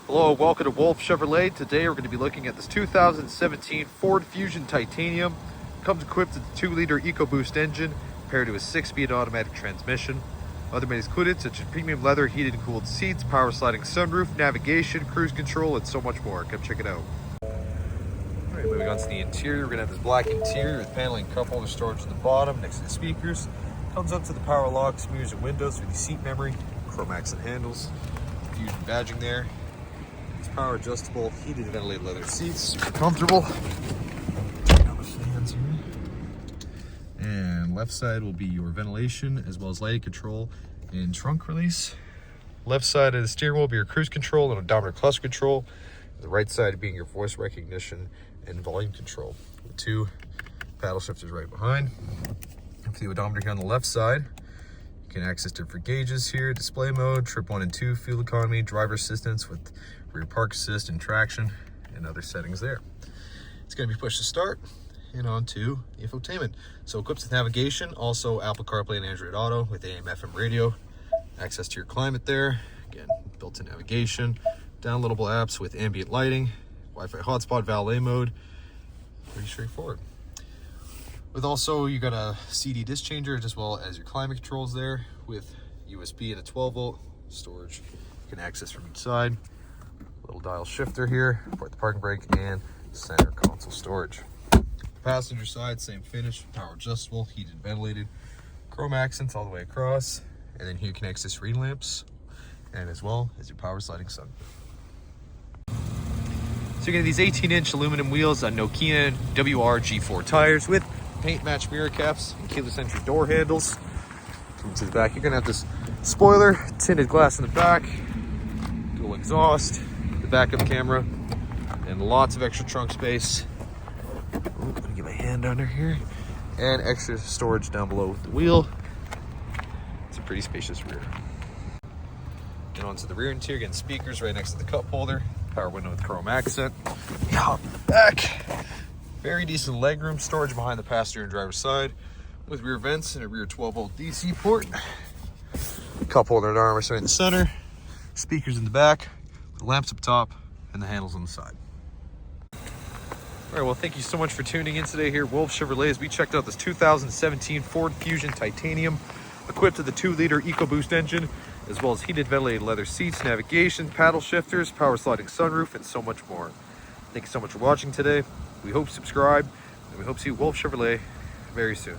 Hello, welcome to Wolfe Chevrolet. Today we're going to be looking at this 2017 Ford Fusion Titanium. Comes equipped with a 2-liter EcoBoost engine paired to a 6-speed automatic transmission. Other amenities included such as premium leather, heated and cooled seats, power sliding sunroof, navigation, cruise control, and so much more. Come check it out. Alright, moving on to the interior, we're going to have this black interior with paneling cup holder storage at the bottom next to the speakers. Comes up to the power locks, mirrors and windows with the seat memory, chrome accent handles, Fusion badging there. Power adjustable, heated and ventilated leather seats, super comfortable. Check out the fans here. And left side will be your ventilation as well as lighting control and trunk release. Left side of the steering wheel will be your cruise control and odometer cluster control. The right side being your voice recognition and volume control. With 2 paddle shifters right behind. And for the odometer here on the left side, you can access different gauges here, display mode, trip 1 and 2, fuel economy, driver assistance with rear park assist and traction, and other settings there. It's going to be push to start and on to infotainment. So equipped with navigation, also Apple CarPlay and Android Auto with AM/FM radio, access to your climate there. Again, built-in navigation, downloadable apps with ambient lighting, Wi-Fi hotspot, valet mode. Pretty straightforward. With also, you got a CD disc changer as well as your climate controls there with USB and a 12-volt storage you can access from each side. Little dial shifter here for the parking brake and center console storage. The passenger side, same finish, power adjustable, heated and ventilated, chrome accents all the way across, and then here you can access reading lamps and as well as your power sliding sun. So you're getting these 18-inch aluminum wheels on Nokia WR G4 tires with paint match mirror caps and keyless entry door handles. Come to the back, you're gonna have this spoiler, tinted glass in the back, dual exhaust, the backup camera, and lots of extra trunk space. I'm gonna get my hand under here, and extra storage down below with the wheel. It's a pretty spacious rear. And onto the rear interior, again, speakers right next to the cup holder, power window with chrome accent. Hop in the back. Very decent legroom, storage behind the passenger and driver's side with rear vents and a rear 12-volt DC port. Cup holder and armrest right in the center. Speakers in the back, with lamps up top, and the handles on the side. All right, well, thank you so much for tuning in today here at Wolfe Chevrolet as we checked out this 2017 Ford Fusion Titanium equipped with a 2-liter EcoBoost engine as well as heated ventilated leather seats, navigation, paddle shifters, power sliding sunroof, and so much more. Thank you so much for watching today. We hope you subscribe, and we hope to see Wolfe Chevrolet very soon.